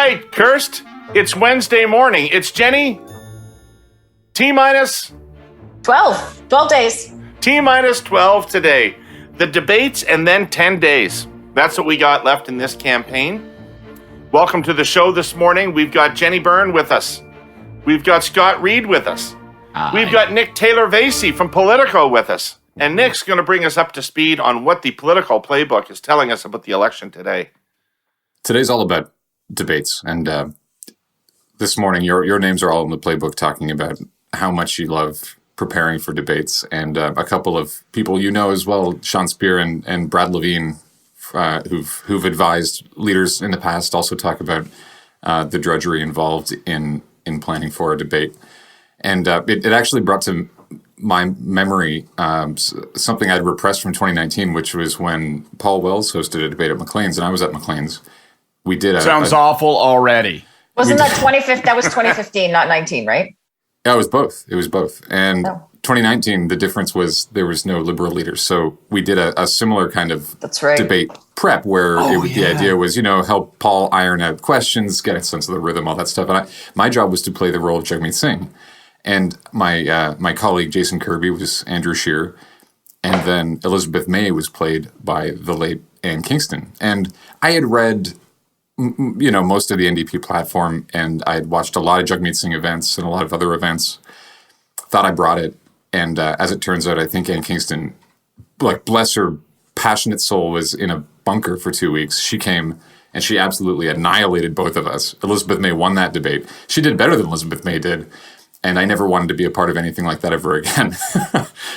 right, Kirst, it's Wednesday morning. It's Jenny. T-minus 12 days. T-minus 12 today. The debates and then 10 days. That's what we got left in this campaign. Welcome to the show this morning. We've got Jenni Byrne with us. We've got Scott Reid with us. Hi. We've got Nick Taylor-Vasey from POLITICO with us. And Nick's going to bring us up to speed on what the political playbook is telling us about the election today. Today's all about debates. And this morning, your names are all in the playbook talking about how much you love preparing for debates. And a couple of people you know as well, Sean Speer and Brad Levine, who've advised leaders in the past, also talk about the drudgery involved in planning for a debate. And it actually brought to my memory something I'd repressed from 2019, which was when Paul Wells hosted a debate at Maclean's, and I was at Maclean's. We did Sounds awful already. Wasn't that 2015? That was 2015, not 19, right? Yeah, it was both. And 2019, the difference was there was no liberal leaders. So we did a similar kind of debate prep where the idea was, help Paul iron out questions, get a sense of the rhythm, all that stuff. And my job was to play the role of Jagmeet Singh. And my colleague Jason Kirby was Andrew Scheer. And then Elizabeth May was played by the late Anne Kingston. And I had read most of the NDP platform, and I had watched a lot of Jagmeet Singh events and a lot of other events. Thought I brought it, and as it turns out, I think Anne Kingston, bless her passionate soul, was in a bunker for 2 weeks. She came, and she absolutely annihilated both of us. Elizabeth May won that debate. She did better than Elizabeth May did, and I never wanted to be a part of anything like that ever again.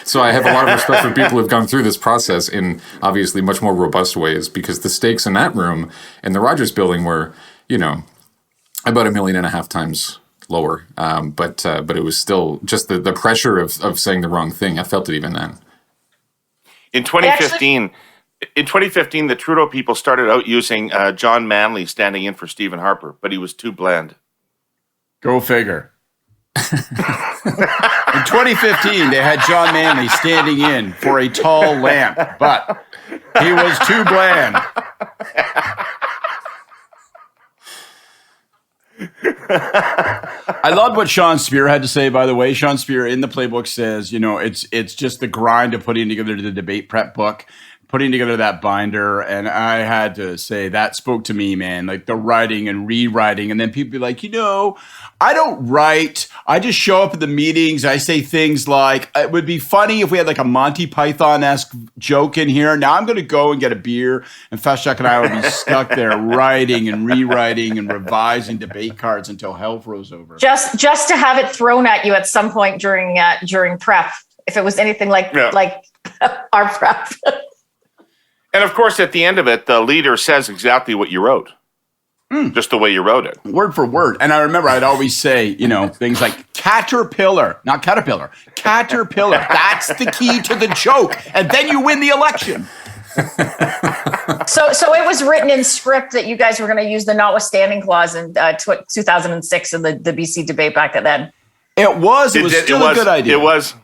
So I have a lot of respect for people who've gone through this process in obviously much more robust ways, because the stakes in that room in the Rogers building were, about 1.5 million times lower. But it was still just the pressure of saying the wrong thing. I felt it even then. In 2015, the Trudeau people started out using John Manley standing in for Stephen Harper, but he was too bland. Go figure. In 2015, they had John Manley standing in for a tall lamp, but he was too bland. I loved what Sean Speer had to say, by the way. Sean Speer in the playbook says, it's just the grind of putting together the debate prep book, putting together that binder. And I had to say that spoke to me, man, like the writing and rewriting. And then people be like, I don't write. I just show up at the meetings. I say things like, it would be funny if we had like a Monty Python-esque joke in here. Now I'm going to go and get a beer, and Fashak and I would be stuck there writing and rewriting and revising debate cards until hell froze over. Just to have it thrown at you at some point during prep, if it was anything like our prep. And of course, at the end of it, the leader says exactly what you wrote. Just the way you wrote it. Word for word. And I remember I'd always say, things like caterpillar, not caterpillar, caterpillar. That's the key to the joke. And then you win the election. So it was written in script that you guys were going to use the notwithstanding clause in 2006 in the BC debate back then. It was still a good idea. It was.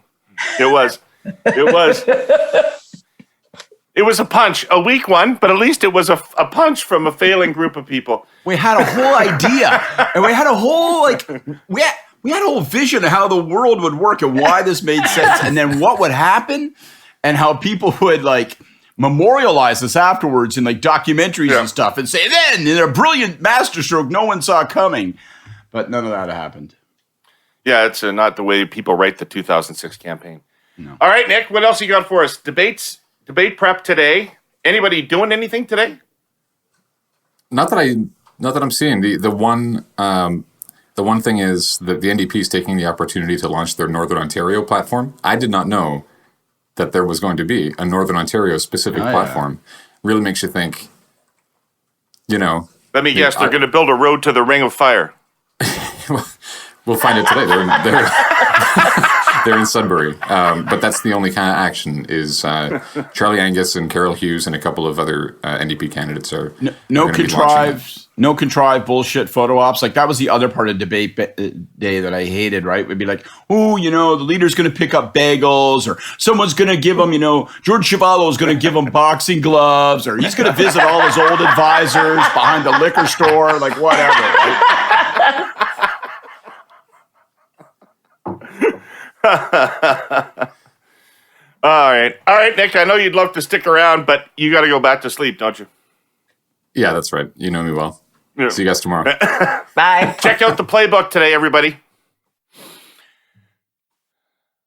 It was a punch, a weak one, but at least it was a punch from a failing group of people. We had a whole idea, and we had a whole we had a whole vision of how the world would work and why this made sense, and then what would happen, and how people would memorialize this afterwards in documentaries and stuff, and say, then in a brilliant masterstroke no one saw coming, but none of that happened. Yeah, it's not the way people write the 2006 campaign. No. All right, Nick, what else you got for us? Debate prep today. Anybody doing anything today? Not that I'm seeing. The one thing is that the NDP is taking the opportunity to launch their Northern Ontario platform. I did not know that there was going to be a Northern Ontario specific platform. Really makes you think. Let me guess. They're going to build a road to the Ring of Fire. We'll find it today. They're in Sudbury. But that's the only kind of action is Charlie Angus and Carol Hughes and a couple of other NDP candidates are no contrived bullshit photo ops. Like that was the other part of debate day that I hated, right? We'd be like, oh, the leader's going to pick up bagels, or someone's going to give him, George Chuvalo is going to give him boxing gloves, or he's going to visit all his old advisors behind the liquor store, like whatever. Right? All right, Nick, I know you'd love to stick around, but you got to go back to sleep, don't you? Yeah, that's right. You know me well. Yeah. See you guys tomorrow. Bye. Check out the playbook today, everybody.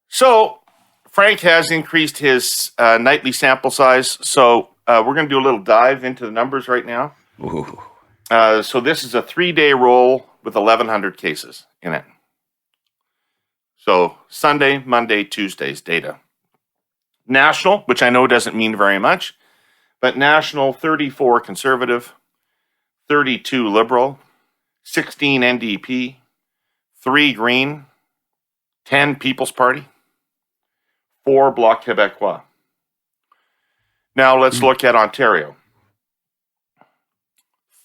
So Frank has increased his nightly sample size, so we're going to do a little dive into the numbers right now. So this is a 3-day roll with 1,100 cases in it. So Sunday, Monday, Tuesday's data. National, which I know doesn't mean very much, but national 34 Conservative, 32 Liberal, 16 NDP, 3 Green, 10 People's Party, 4 Bloc Québécois. Now let's look at Ontario.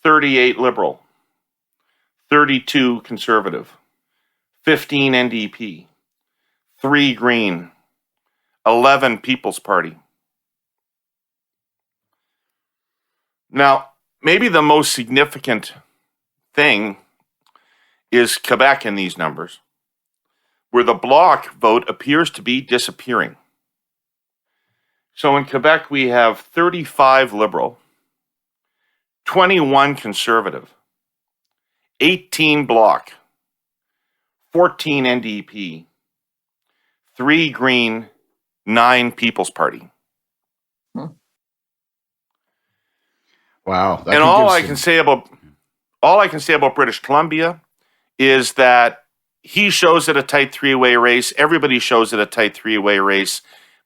38 Liberal, 32 Conservative, 15 NDP, 3 Green, 11 People's Party. Now, maybe the most significant thing is Quebec in these numbers, where the Bloc vote appears to be disappearing. So in Quebec, we have 35 Liberal, 21 Conservative, 18 Bloc, 14 NDP, 3 Green, 9 People's Party. Wow. And all I can say about British Columbia is that he shows it a tight 3-way race. Everybody shows it a tight 3-way race.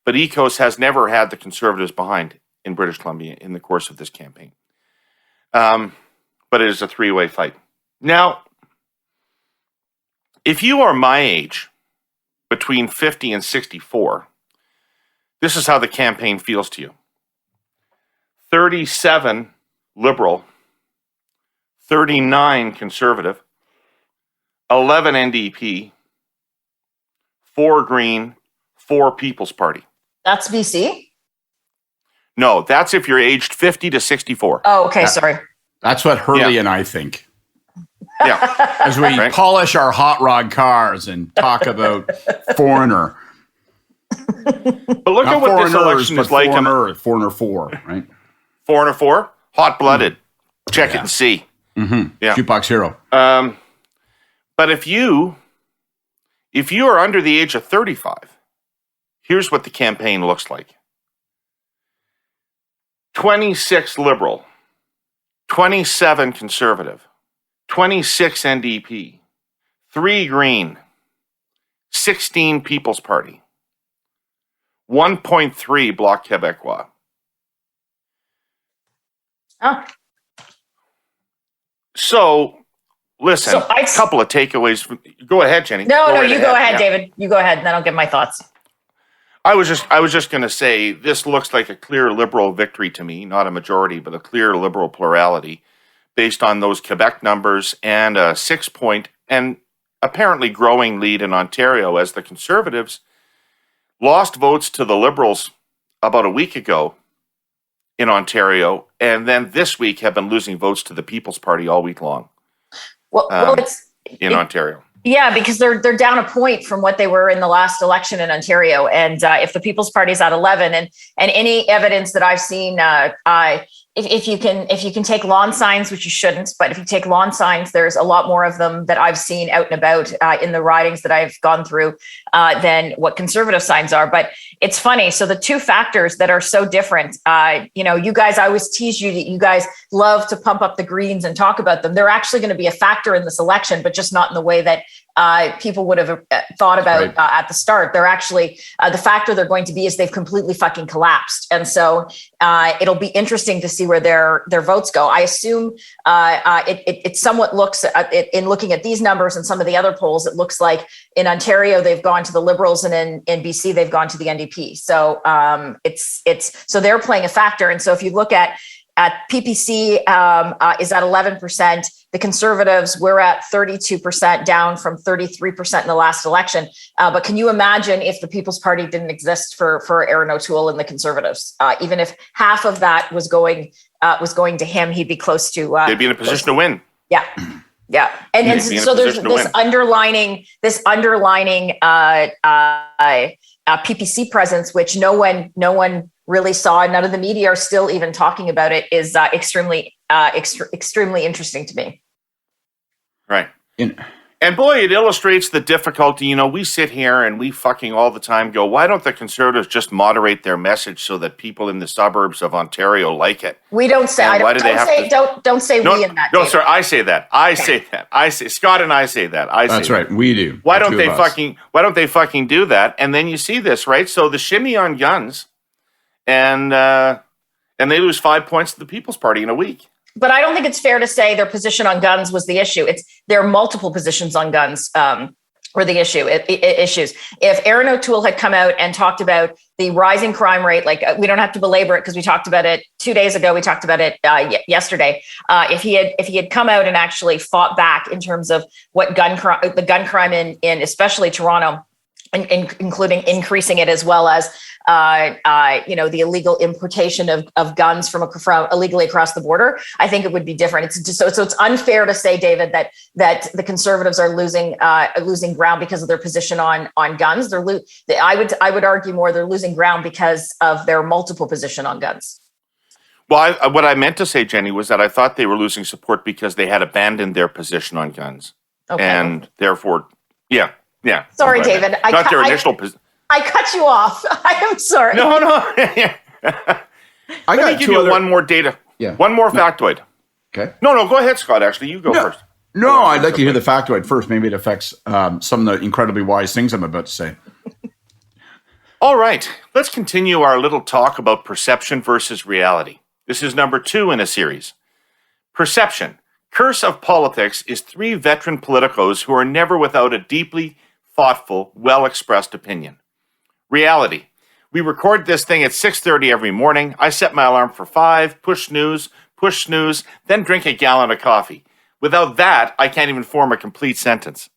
But EKOS has never had the Conservatives behind in British Columbia in the course of this campaign. But it is a 3-way fight. Now, if you are my age, between 50 and 64, this is how the campaign feels to you. 37 Liberal, 39 Conservative, 11 NDP, 4 Green, 4 People's Party. That's BC? No, that's if you're aged 50 to 64. Oh, okay, sorry. That's what Herle and I think. Yeah. As we polish our hot rod cars and talk about foreigner. But look at what this election is like. Foreigner 4, right? Foreigner 4, hot-blooded. Check it and see. Mm-hmm. Yeah. Jukebox hero. But if you are under the age of 35, here's what the campaign looks like. 26 Liberal, 27 Conservative, 26 NDP, 3 Green, 16 People's Party, 1.3 Bloc Québécois. Oh. So, listen, a couple of takeaways. Go ahead, Jenny. No, you go ahead, David. You go ahead, and then I'll give my thoughts. I was just going to say this looks like a clear Liberal victory to me, not a majority, but a clear Liberal plurality based on those Quebec numbers and a 6-point and apparently growing lead in Ontario as the Conservatives lost votes to the Liberals about a week ago in Ontario, and then this week have been losing votes to the People's Party all week long. Well, in Ontario. Yeah, because they're down a point from what they were in the last election in Ontario, and if the People's Party is at 11, and any evidence that I've seen, if you can take lawn signs, which you shouldn't, but if you take lawn signs, there's a lot more of them that I've seen out and about in the ridings that I've gone through than what Conservative signs are. But it's funny. So the two factors that are so different, you guys, I always tease you that you guys love to pump up the Greens and talk about them. They're actually going to be a factor in this election, but just not in the way that people would have thought about at the start. They're actually, the factor they're going to be is they've completely fucking collapsed. And so it'll be interesting to see where their votes go. I assume it somewhat looks in looking at these numbers and some of the other polls, it looks like in Ontario, they've gone to the Liberals, and in BC, they've gone to the NDP. So so they're playing a factor. And so if you look at PPC is at 11%. The Conservatives, we're at 32%, down from 33% in the last election. But can you imagine if the People's Party didn't exist for Aaron O'Toole and the Conservatives? Even if half of that was going to him, he'd be close to. They'd be in a position to win. Yeah, yeah, and so there's this underlining PPC presence, which no one really saw. None of the media are still even talking about it. Is extremely interesting to me. Right. And boy, it illustrates the difficulty. You know, we sit here and we fucking all the time go, why don't the Conservatives just moderate their message so that people in the suburbs of Ontario like it? We don't say. Don't say we in that. No, sir. I say that. I say Scott and I say that. That's right. We do. Why don't they fucking do that? And then you see this, right? So the shimmy on guns, and they lose 5 points to the People's Party in a week. But I don't think it's fair to say their position on guns was the issue. It's their multiple positions on guns were the issues. If Aaron O'Toole had come out and talked about the rising crime rate, like we don't have to belabor it because we talked about it 2 days ago. We talked about it yesterday. If he had come out and actually fought back in terms of what the gun crime in especially Toronto, including increasing it, as well as the illegal importation of guns from illegally across the border, I think it would be different. It's just so it's unfair to say, David, that the Conservatives are losing ground because of their position on guns. I would argue more they're losing ground because of their multiple position on guns. Well, what I meant to say, Jenny, was that I thought they were losing support because they had abandoned their position on guns, and therefore, yeah. Sorry, David. Not their initial position. I cut you off. I am sorry. No. Let me give you one more data. Yeah. One more factoid. Okay. No, go ahead, Scott. Actually, you go first. No, I'd like to hear the factoid first. Maybe it affects some of the incredibly wise things I'm about to say. All right. Let's continue our little talk about perception versus reality. This is number 2 in a series. Perception. Curse of politics is 3 veteran politicos who are never without a deeply thoughtful, well-expressed opinion. Reality. We record this thing at 6:30 every morning. I set my alarm for 5, push snooze, then drink a gallon of coffee. Without that, I can't even form a complete sentence.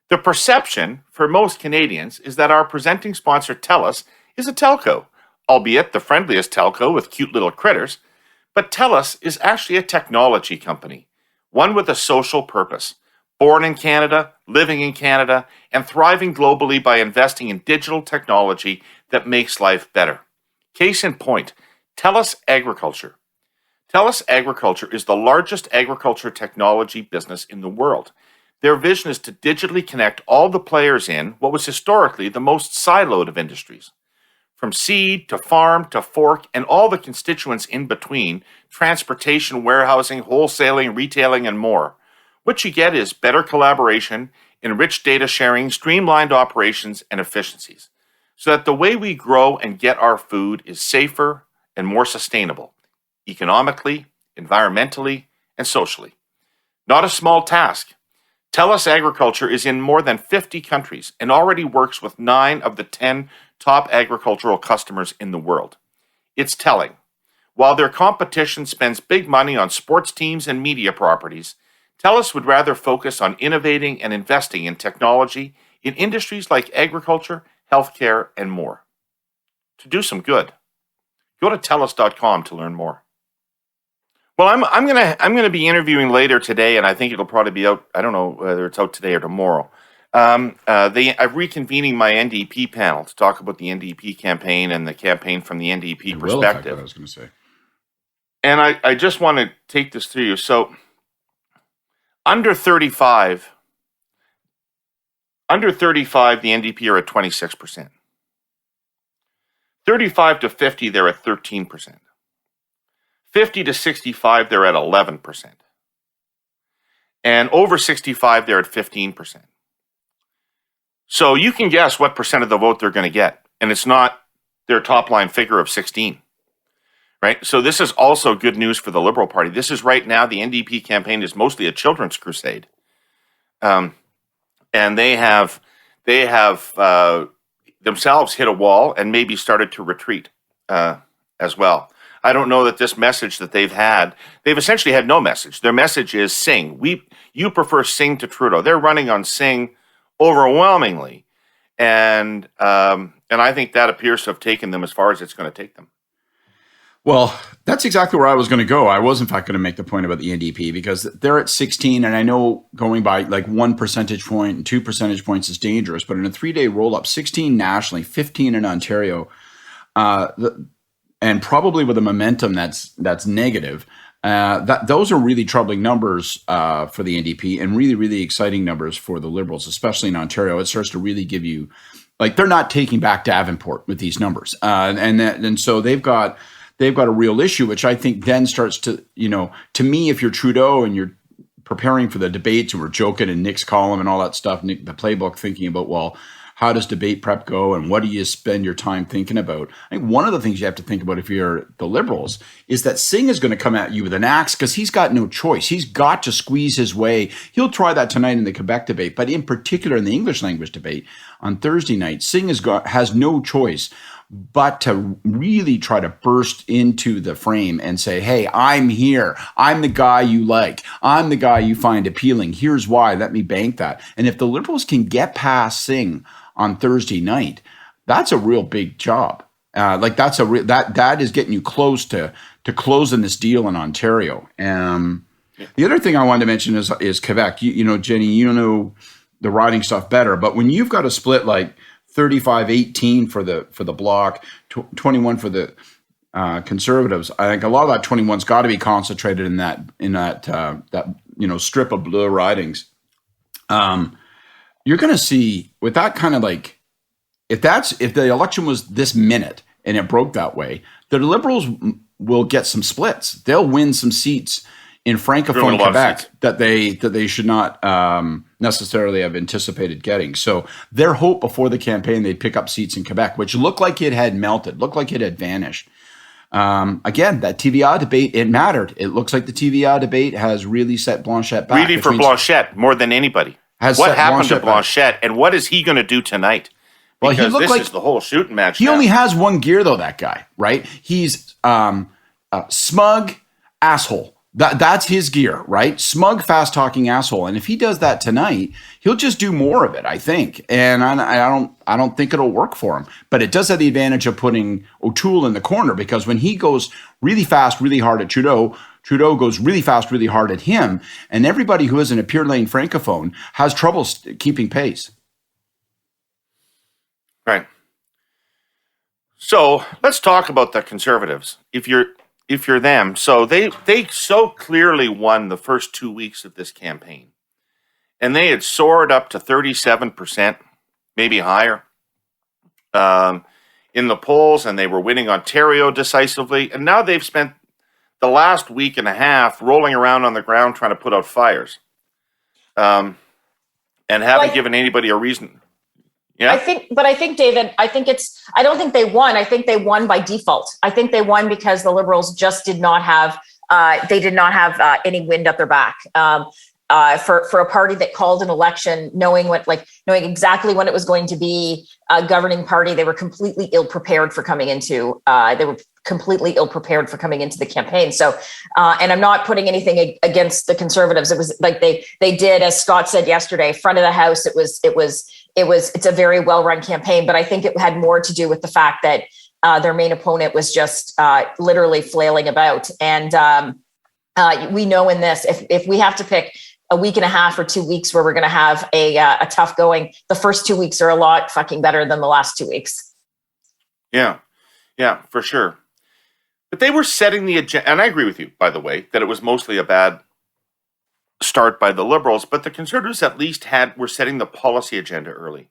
The perception for most Canadians is that our presenting sponsor, TELUS, is a telco, albeit the friendliest telco with cute little critters. But TELUS is actually a technology company, one with a social purpose. Born in Canada, living in Canada, and thriving globally by investing in digital technology that makes life better. Case in point, TELUS Agriculture. TELUS Agriculture is the largest agriculture technology business in the world. Their vision is to digitally connect all the players in what was historically the most siloed of industries. From seed to farm to fork and all the constituents in between, transportation, warehousing, wholesaling, retailing, and more. What you get is better collaboration, enriched data sharing, streamlined operations, and efficiencies, so that the way we grow and get our food is safer and more sustainable, economically, environmentally, and socially. Not a small task. TELUS Agriculture is in more than 50 countries and already works with 9 of the 10 top agricultural customers in the world. It's telling. While their competition spends big money on sports teams and media properties, TELUS would rather focus on innovating and investing in technology in industries like agriculture, healthcare, and more. To do some good, go to TELUS.com to learn more. Well, I'm gonna be interviewing later today, and I think it'll probably be out. I don't know whether it's out today or tomorrow. I'm reconvening my NDP panel to talk about the NDP campaign and the campaign from the NDP perspective. I was going to say, and I just want to take this through you. So, under 35, the NDP are at 26%. 35 to 50, they're at 13%. 50 to 65, they're at 11%. And over 65, they're at 15%. So you can guess what percent of the vote they're going to get. And it's not their top line figure of 16. Right? So this is also good news for the Liberal Party. This is right now, the NDP campaign is mostly a children's crusade. And they have themselves hit a wall and maybe started to retreat as well. I don't know that this message that they've essentially had no message. Their message is sing. You prefer sing to Trudeau. They're running on sing overwhelmingly. And I think that appears to have taken them as far as it's going to take them. Well, that's exactly where I was going to go. I was, in fact, going to make the point about the NDP because they're at 16, and I know going by like 1 percentage point and 2 percentage points is dangerous, but in a 3-day roll-up, 16 nationally, 15 in Ontario, and probably with a momentum that's negative, those are really troubling numbers for the NDP and really, really exciting numbers for the Liberals, especially in Ontario. It starts to really give you, like, they're not taking back Davenport with these numbers, and so they've got a real issue, which I think then starts to, to me, if you're Trudeau and you're preparing for the debates and we're joking in Nick's column and all that stuff, Nick, the playbook, thinking about, well, how does debate prep go and what do you spend your time thinking about? I think one of the things you have to think about if you're the Liberals is that Singh is going to come at you with an axe because he's got no choice. He's got to squeeze his way. He'll try that tonight in the Quebec debate, but in particular in the English language debate on Thursday night, Singh has no choice but to really try to burst into the frame and say, hey, I'm here. I'm the guy you like. I'm the guy you find appealing. Here's why. Let me bank that. And if the Liberals can get past Singh on Thursday night, that's a real big job. That is getting you close to closing this deal in Ontario. The other thing I wanted to mention is Quebec. Jenny, you know the riding stuff better, but when you've got a split like 35-18 for the Bloc, 21 for the Conservatives, I think a lot of that 21's got to be concentrated in that strip of blue ridings. You're going to see with that kind of like, if the election was this minute and it broke that way, the Liberals will get some splits. They'll win some seats in Francophone Quebec that they should not necessarily have anticipated getting. So their hope before the campaign, they'd pick up seats in Quebec, which looked like it had melted, looked like it had vanished. Again, that TVA debate, it mattered. It looks like the TVA debate has really set Blanchette back. Really for Blanchette more than anybody. What happened to Blanchette and what is he going to do tonight? Because well, this is the whole shooting match. He only has one gear though, that guy, right? He's smug asshole. That's his gear, right? Smug, fast-talking asshole. And if he does that tonight, he'll just do more of it, I think. And I don't think it'll work for him. But it does have the advantage of putting O'Toole in the corner because when he goes really fast, really hard at Trudeau, Trudeau goes really fast, really hard at him. And everybody who isn't a pure lane Francophone has trouble keeping pace. Right. So let's talk about the Conservatives. If you're them, so they so clearly won the first 2 weeks of this campaign. And they had soared up to 37%, maybe higher, in the polls, and they were winning Ontario decisively. And now they've spent the last week and a half rolling around on the ground trying to put out fires, and haven't given anybody a reason. Yeah. I think, David, I don't think they won. I think they won by default. I think they won because the Liberals just did not have any wind at their back. For a party that called an election, knowing exactly when it was going to be a governing party, they were completely ill prepared for coming into the campaign. So, and I'm not putting anything against the Conservatives. It was like they did, as Scott said yesterday, front of the house. It's a very well-run campaign, but I think it had more to do with the fact that their main opponent was just literally flailing about. And we know in this, if we have to pick a week and a half or 2 weeks where we're going to have a tough going, the first 2 weeks are a lot fucking better than the last 2 weeks. Yeah, for sure. But they were setting the agenda, and I agree with you, by the way, that it was mostly a bad start by the Liberals, but the Conservatives at least were setting the policy agenda early.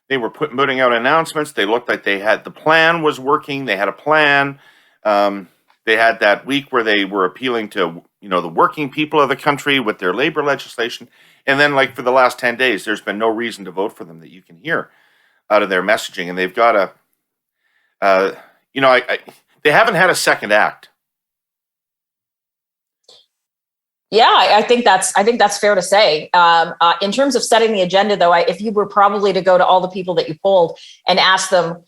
They were putting out announcements. They looked like the plan was working. They had a plan. They had that week where they were appealing to, the working people of the country with their labor legislation. And then, like, for the last 10 days, there's been no reason to vote for them that you can hear out of their messaging. And they've got they haven't had a second act. Yeah, I think that's fair to say. In terms of setting the agenda, though, if you were probably to go to all the people that you polled and ask them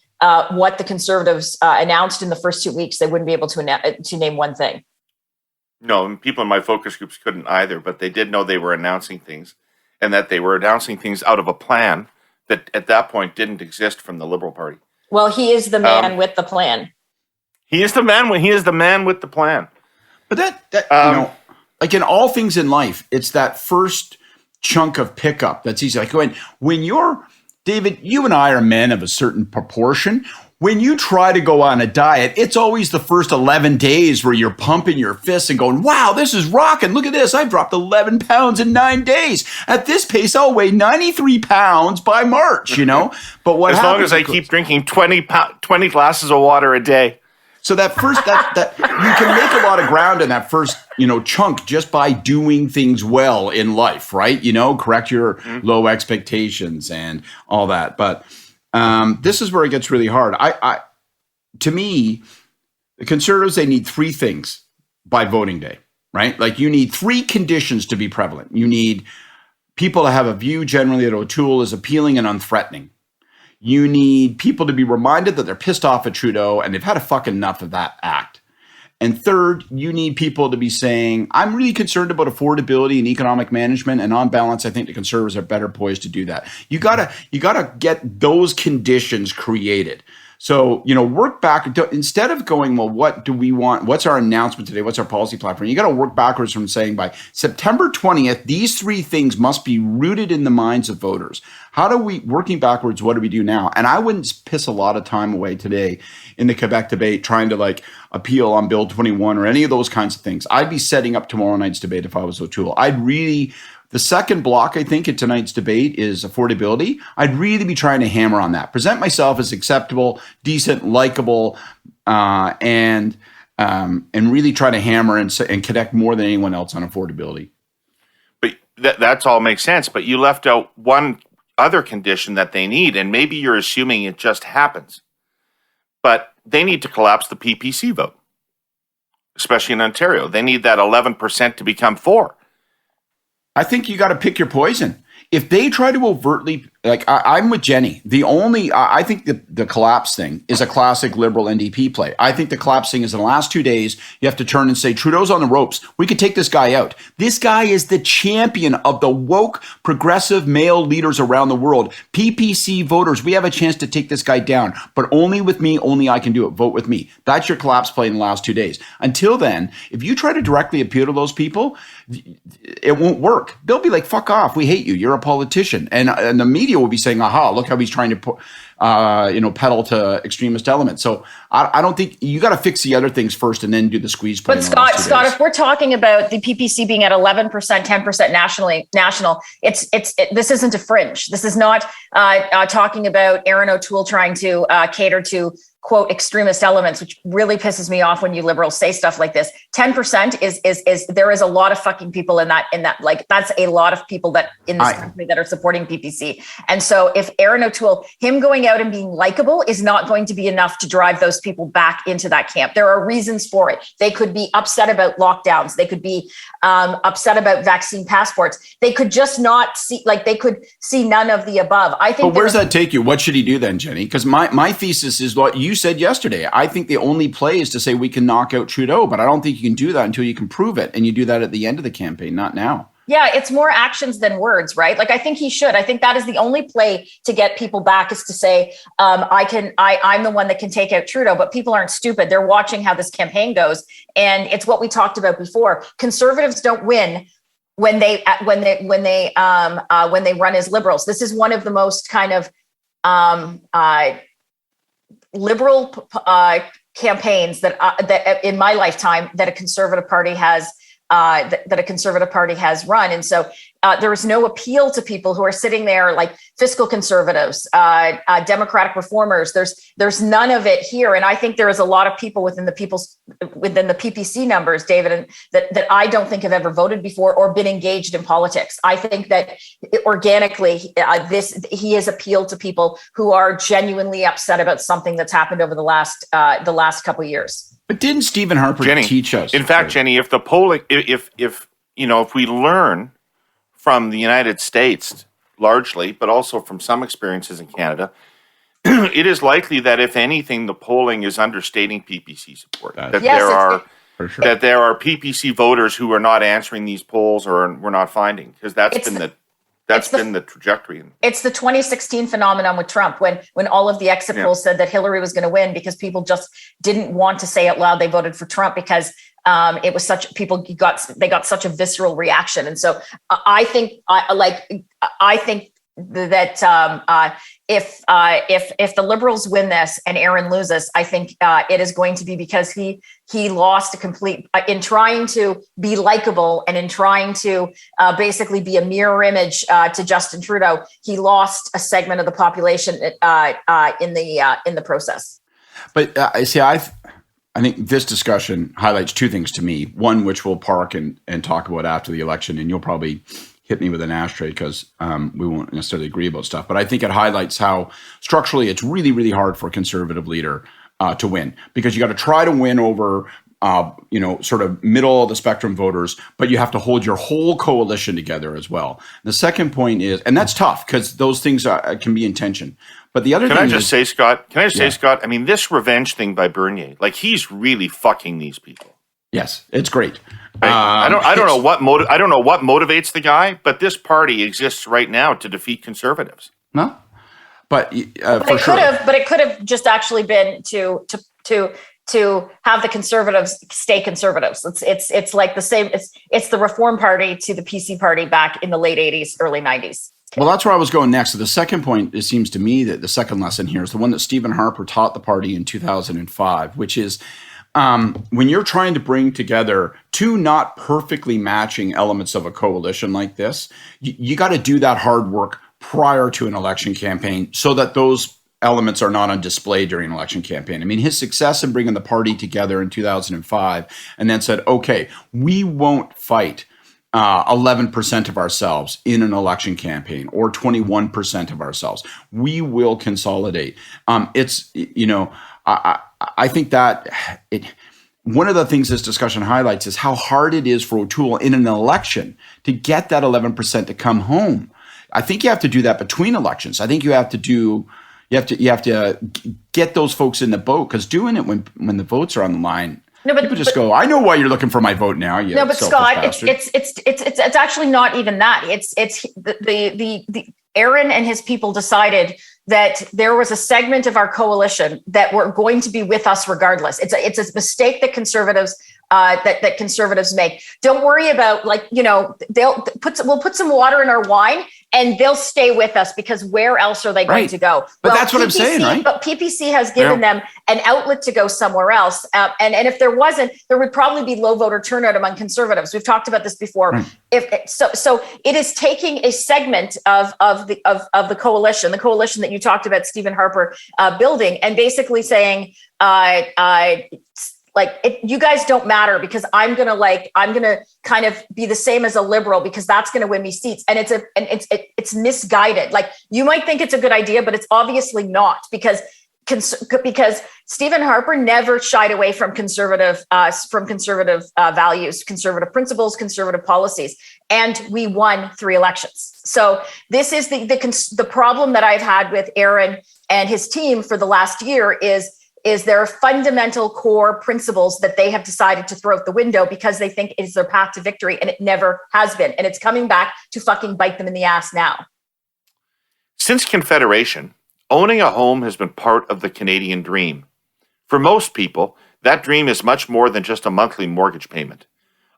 what the Conservatives announced in the first 2 weeks, they wouldn't be able to name one thing. No, and people in my focus groups couldn't either, but they did know they were announcing things, and that they were announcing things out of a plan that at that point didn't exist from the Liberal Party. Well, he is the man with the plan. He is the man with the plan. But that like in all things in life, it's that first chunk of pickup that's easy. Like when you're, David, you and I are men of a certain proportion. When you try to go on a diet, it's always the first 11 days where you're pumping your fists and going, wow, this is rocking. Look at this. I've dropped 11 pounds in 9 days. At this pace, I'll weigh 93 pounds by March, But what as long as I keep drinking 20 glasses of water a day. So that first, that you can make a lot of ground in that first, chunk just by doing things well in life, right? Correct your low expectations and all that. But this is where it gets really hard. To me, the Conservatives, they need 3 things by voting day, right? Like you need 3 conditions to be prevalent. You need people to have a view generally that O'Toole is appealing and unthreatening. You need people to be reminded that they're pissed off at Trudeau and they've had a fucking enough of that act. And third, you need people to be saying, I'm really concerned about affordability and economic management. And on balance, I think the Conservatives are better poised to do that. You gotta get those conditions created. So, work back instead of going, well, what do we want? What's our announcement today? What's our policy platform? You got to work backwards from saying by September 20th, these 3 things must be rooted in the minds of voters. Working backwards, what do we do now? And I wouldn't piss a lot of time away today in the Quebec debate trying to appeal on Bill 21 or any of those kinds of things. I'd be setting up tomorrow night's debate if I was O'Toole. The second block, I think, in tonight's debate is affordability. I'd really be trying to hammer on that. Present myself as acceptable, decent, likable, and really try to hammer and connect more than anyone else on affordability. But that's all makes sense. But you left out one other condition that they need, and maybe you're assuming it just happens. But they need to collapse the PPC vote, especially in Ontario. They need that 11% to become 4%. I think you got to pick your poison. If they try to overtly, I'm with Jenny. I think the collapse thing is a classic Liberal NDP play. I think the collapse thing is in the last 2 days, you have to turn and say, Trudeau's on the ropes. We could take this guy out. This guy is the champion of the woke, progressive male leaders around the world. PPC voters, we have a chance to take this guy down, but only with me, only I can do it. Vote with me. That's your collapse play in the last 2 days. Until then, if you try to directly appeal to those people, it won't work. They'll be like, fuck off. We hate you. You're a politician. And the media will be saying, aha, look how he's trying to pedal to extremist elements. So I don't think you got to fix the other things first and then do the squeeze play. But Scott, if we're talking about the PPC being at 11%, 10% national, this isn't a fringe. This is not talking about Aaron O'Toole trying to cater to quote extremist elements, which really pisses me off when you Liberals say stuff like this. 10% is there is a lot of fucking people in that that's a lot of people that in this country that are supporting PPC. And so if Aaron O'Toole, him going out and being likable is not going to be enough to drive those people back into that camp. There are reasons for it. They could be upset about lockdowns. They could be upset about vaccine passports. They could just not see, they could see none of the above. I think. But where's that take you? What should he do then, Jenny? Because my thesis is what you said yesterday. I think the only play is to say we can knock out Trudeau, but I don't think you can do that until you can prove it. And you do that at the end of the campaign, not now. Yeah, it's more actions than words, right? I think he should. I think that is the only play to get people back is to say, I'm the one that can take out Trudeau, but people aren't stupid. They're watching how this campaign goes. And it's what we talked about before. Conservatives don't win when they run as Liberals. This is one of the most kind of Liberal campaigns that in my lifetime that a Conservative Party has that a Conservative Party has run. And so there is no appeal to people who are sitting there like fiscal conservatives, democratic reformers. There's none of it here. And I think there is a lot of people within the PPC numbers, David, and that I don't think have ever voted before or been engaged in politics. I think that organically he has appealed to people who are genuinely upset about something that's happened over the last couple of years. But didn't Stephen Harper teach us? In fact, Jenny, if the polling, if we learn from the United States largely, but also from some experiences in Canada, it is likely that if anything, the polling is understating PPC support. That there are PPC voters who are not answering these polls or we're not finding, because that's been the trajectory. It's the 2016 phenomenon with Trump, when all of the exit polls said that Hillary was going to win because people just didn't want to say out loud they voted for Trump because it was they got such a visceral reaction. And so I think that if the Liberals win this and Aaron loses, I think it is going to be because he lost a complete in trying to be likable and in trying to basically be a mirror image to Justin Trudeau. He lost a segment of the population in the process. But I think this discussion highlights two things to me. One, which we'll park and talk about after the election, and you'll probably hit me with an ashtray because we won't necessarily agree about stuff. But I think it highlights how structurally it's really, really hard for a Conservative leader to win, because you got to try to win over, sort of middle of the spectrum voters, but you have to hold your whole coalition together as well. The second point is, and that's tough because those things can be in tension. But the other thing Can I just say, Scott? I mean, this revenge thing by Bernier, like he's really fucking these people. Yes, it's great. I don't know what motivates the guy, but this party exists right now to defeat Conservatives. No, but it could have just actually been to have the Conservatives stay Conservatives. It's like the same. It's the Reform Party to the PC Party back in the late 80s, early 90s. Well, that's where I was going next. So the second point, it seems to me that the second lesson here is the one that Stephen Harper taught the party in 2005, which is when you're trying to bring together two not perfectly matching elements of a coalition like this, you got to do that hard work prior to an election campaign so that those elements are not on display during an election campaign. I mean, his success in bringing the party together in 2005 and then said, okay, we won't fight 11% of ourselves in an election campaign or 21% of ourselves. We will consolidate. I think that one of the things this discussion highlights is how hard it is for O'Toole in an election to get that 11% to come home. I think you have to do that between elections. I think you have to get those folks in the boat, because doing it when the votes are on the line. No, but people just go, I know why you're looking for my vote now. No, but Scott, it's actually not even that. It's the Aaron and his people decided that there was a segment of our coalition that were going to be with us regardless. It's a mistake that conservatives conservatives make. Don't worry about we'll put some water in our wine and they'll stay with us, because where else are they going to go? But that's what I'm saying, right? But PPC has given them an outlet to go somewhere else. And if there wasn't, there would probably be low voter turnout among conservatives. We've talked about this before. Right. So it is taking a segment of the coalition that you talked about, Stephen Harper building, and basically saying, you guys don't matter because I'm gonna kind of be the same as a liberal because that's gonna win me seats. And it's misguided. Like, you might think it's a good idea, but it's obviously not, because Stephen Harper never shied away from conservative values, conservative principles, conservative policies, and we won 3 elections. So this is the problem that I've had with Aaron and his team for the last year is there are fundamental core principles that they have decided to throw out the window because they think it's their path to victory, and it never has been. And it's coming back to fucking bite them in the ass now. Since Confederation, owning a home has been part of the Canadian dream. For most people, that dream is much more than just a monthly mortgage payment.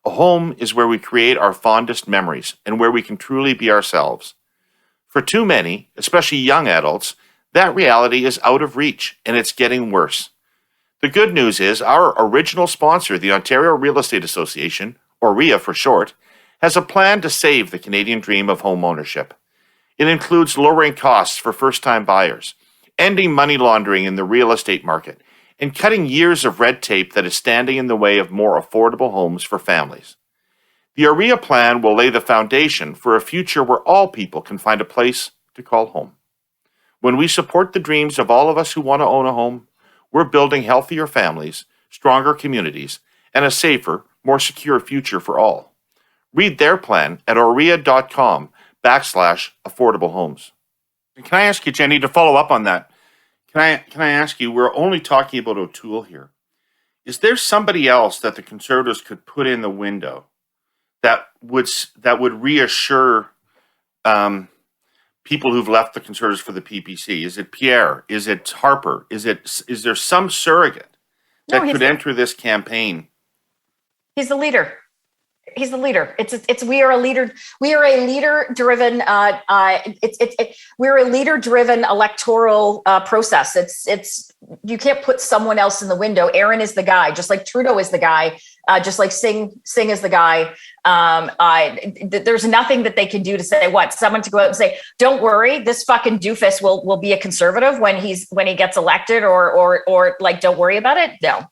A home is where we create our fondest memories and where we can truly be ourselves. For too many, especially young adults, that reality is out of reach, and it's getting worse. The good news is our original sponsor, the Ontario Real Estate Association, OREA for short, has a plan to save the Canadian dream of home ownership. It includes lowering costs for first-time buyers, ending money laundering in the real estate market, and cutting years of red tape that is standing in the way of more affordable homes for families. The OREA plan will lay the foundation for a future where all people can find a place to call home. When we support the dreams of all of us who want to own a home, we're building healthier families, stronger communities, and a safer, more secure future for all. Read their plan at orea.com/affordable homes. Can I ask you, Jenni, to follow up on that? Can I ask you, we're only talking about O'Toole here. Is there somebody else that the Conservatives could put in the window that would reassure people who've left the Conservatives for the PPC? Is it Pierre? Is it Harper? Is there some surrogate that could enter this campaign? He's the leader. He's the leader. We are a leader. We are a leader driven. We're a leader driven electoral process. You can't put someone else in the window. Aaron is the guy, just like Trudeau is the guy, just like Singh is the guy. There's nothing that they can do to say someone to go out and say, don't worry, this fucking doofus will be a Conservative when he gets elected, or like, don't worry about it. No.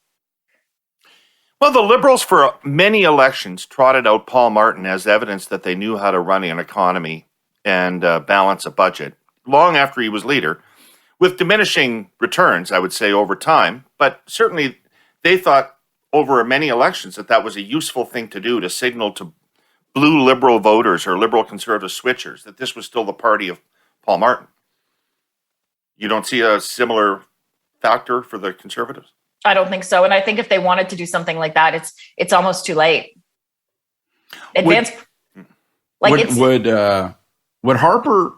Well, the Liberals for many elections trotted out Paul Martin as evidence that they knew how to run an economy and balance a budget long after he was leader, with diminishing returns, I would say, over time. But certainly they thought over many elections that was a useful thing to do to signal to blue Liberal voters or Liberal Conservative switchers that this was still the party of Paul Martin. You don't see a similar factor for the Conservatives? I don't think so. And I think if they wanted to do something like that, it's almost too late. Would Harper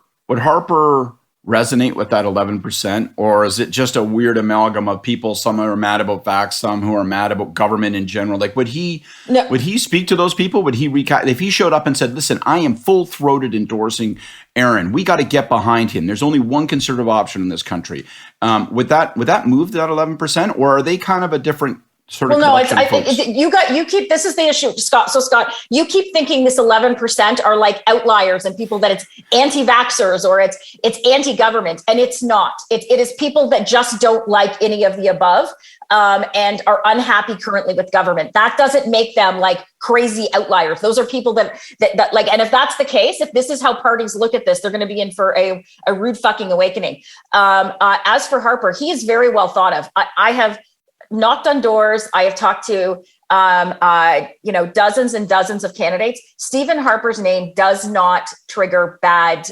resonate with that 11%, or is it just a weird amalgam of people? Some who are mad about facts, some who are mad about government in general. Like, would he speak to those people? Would he if he showed up and said, "Listen, I am full-throated endorsing Aaron. We got to get behind him. There's only one Conservative option in this country." Would that move to that 11%, or are they kind of a different sort of? Well, no, I think you keep. This is the issue, Scott. So, Scott, you keep thinking this 11% are like outliers and people that it's anti-vaxxers or it's anti-government, and it's not. It is people that just don't like any of the above. And are unhappy currently with government. That doesn't make them like crazy outliers. Those are people that like, and if that's the case, if this is how parties look at this, they're going to be in for a rude fucking awakening. As for Harper, he is very well thought of. I have knocked on doors. I have talked to, dozens and dozens of candidates. Stephen Harper's name does not trigger bad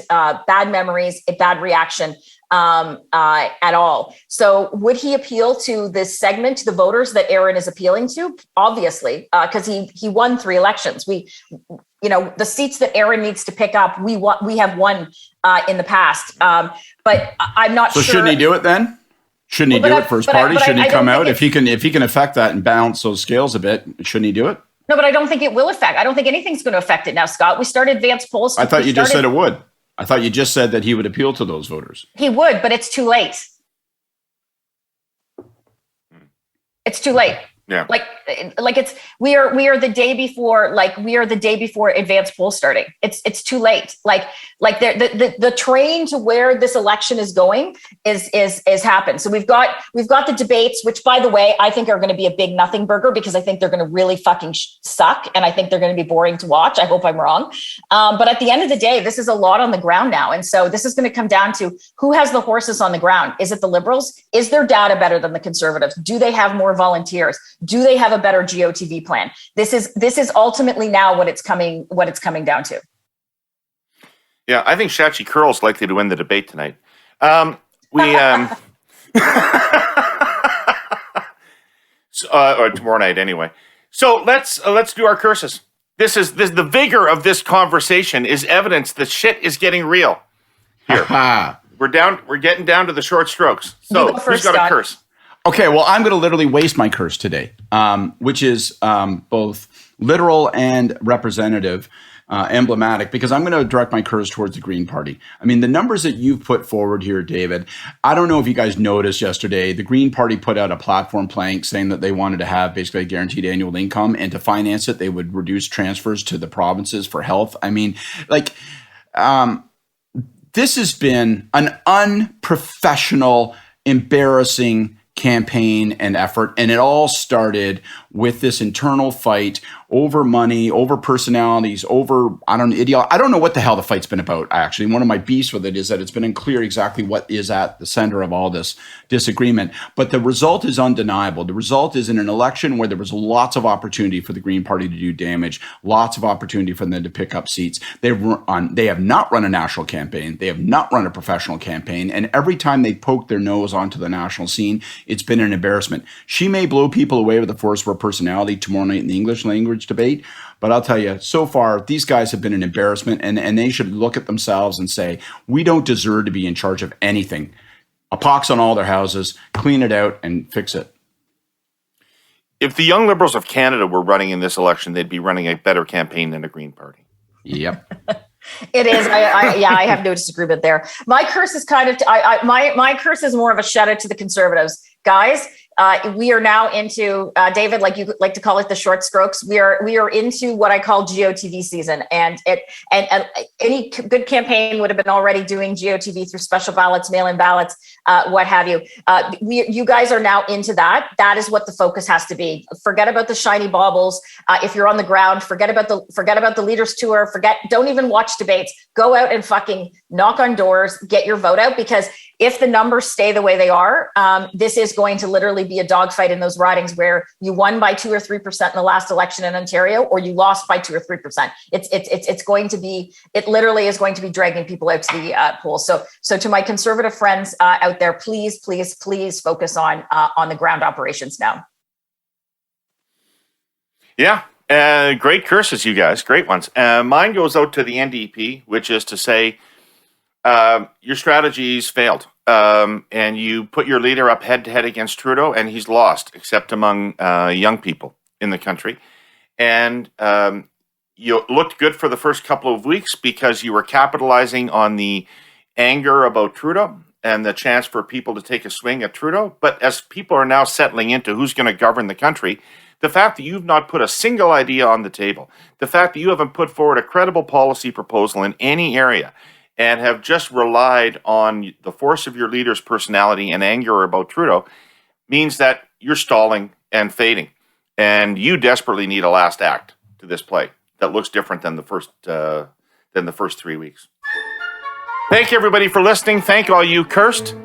memories, a bad reaction. At all. So would he appeal to this segment, to the voters that Aaron is appealing to? Obviously, because he won 3 elections. The seats that Aaron needs to pick up, we have won in the past. But I'm not sure. So shouldn't he do it then? Shouldn't he do it first party? Shouldn't he come out if he can affect that and balance those scales a bit? Shouldn't he do it? No, but I don't think it will affect. I don't think anything's going to affect it now, Scott. We started advanced polls. I thought you just said it would. I thought you just said that he would appeal to those voters. He would, but it's too late. It's too late. Yeah. We are the day before, advanced poll starting. It's too late. The train to where this election is going is happened. So we've got the debates, which by the way, I think are going to be a big nothing burger because I think they're going to really fucking suck. And I think they're going to be boring to watch. I hope I'm wrong. But at the end of the day, this is a lot on the ground now. And so this is going to come down to who has the horses on the ground. Is it the Liberals? Is their data better than the Conservatives? Do they have more volunteers? Do they have a better GOTV plan? This is ultimately now what it's coming down to. Yeah, I think Shachi Curl's likely to win the debate tonight. Or tomorrow night anyway. So let's do our curses. This the vigor of this conversation is evidence that shit is getting real. Here. We're getting down to the short strokes. So who's got a curse? Okay, well, I'm going to literally waste my curse today, which is both literal and representative, emblematic, because I'm going to direct my curse towards the Green Party. I mean, the numbers that you've put forward here, David, I don't know if you guys noticed yesterday, the Green Party put out a platform plank saying that they wanted to have basically a guaranteed annual income, and to finance it, they would reduce transfers to the provinces for health. I mean, like, this has been an unprofessional, embarrassing campaign and effort. And it all started with this internal fight over money, over personalities, over, I don't know what the hell the fight's been about, actually. One of my beefs with it is that it's been unclear exactly what is at the center of all this disagreement. But the result is undeniable. The result is in an election where there was lots of opportunity for the Green Party to do damage, lots of opportunity for them to pick up seats. They have not run a national campaign. They have not run a professional campaign. And every time they poke their nose onto the national scene, it's been an embarrassment. She may blow people away with the force of her personality tomorrow night in the English language debate, but I'll tell you, so far, these guys have been an embarrassment, and they should look at themselves and say, we don't deserve to be in charge of anything. A pox on all their houses, clean it out, and fix it. If the Young Liberals of Canada were running in this election, they'd be running a better campaign than the Green Party. Yep. It is. I have no disagreement there. My curse is kind of, my curse is more of a shout out to the Conservatives. Guys, we are now into, David, like you like to call it, the short strokes. We are into what I call GOTV season, and any good campaign would have been already doing GOTV through special ballots, mail-in ballots, what have you. You guys are now into that. That is what the focus has to be. Forget about the shiny baubles. If you're on the ground, forget about the leaders tour. Don't even watch debates. Go out and fucking knock on doors. Get your vote out, because if the numbers stay the way they are, this is going to literally be a dogfight in those ridings where you won by 2 or 3% in the last election in Ontario, or you lost by 2 or 3%. It literally is going to be dragging people out to the polls. So to my Conservative friends out there, please focus on the ground operations now. Yeah. Great curses, you guys. Great ones. Mine goes out to the NDP, which is to say, your strategies failed. And you put your leader up head to head against Trudeau, and he's lost, except among young people in the country. And you looked good for the first couple of weeks because you were capitalizing on the anger about Trudeau and the chance for people to take a swing at Trudeau. But as people are now settling into who's going to govern the country, the fact that you've not put a single idea on the table, the fact that you haven't put forward a credible policy proposal in any area, and have just relied on the force of your leader's personality and anger about Trudeau, means that you're stalling and fading. And you desperately need a last act to this play that looks different than the first 3 weeks. Thank you, everybody, for listening. Thank all you cursed.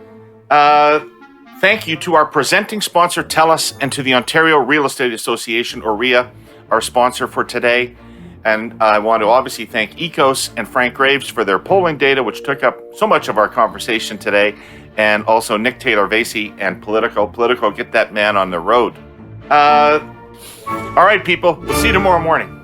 Thank you to our presenting sponsor, TELUS, and to the Ontario Real Estate Association, or REA, our sponsor for today. And I want to obviously thank EKOS and Frank Graves for their polling data, which took up so much of our conversation today. And also Nick Taylor-Vasey and Politico. Politico, get that man on the road. All right, people. We'll see you tomorrow morning.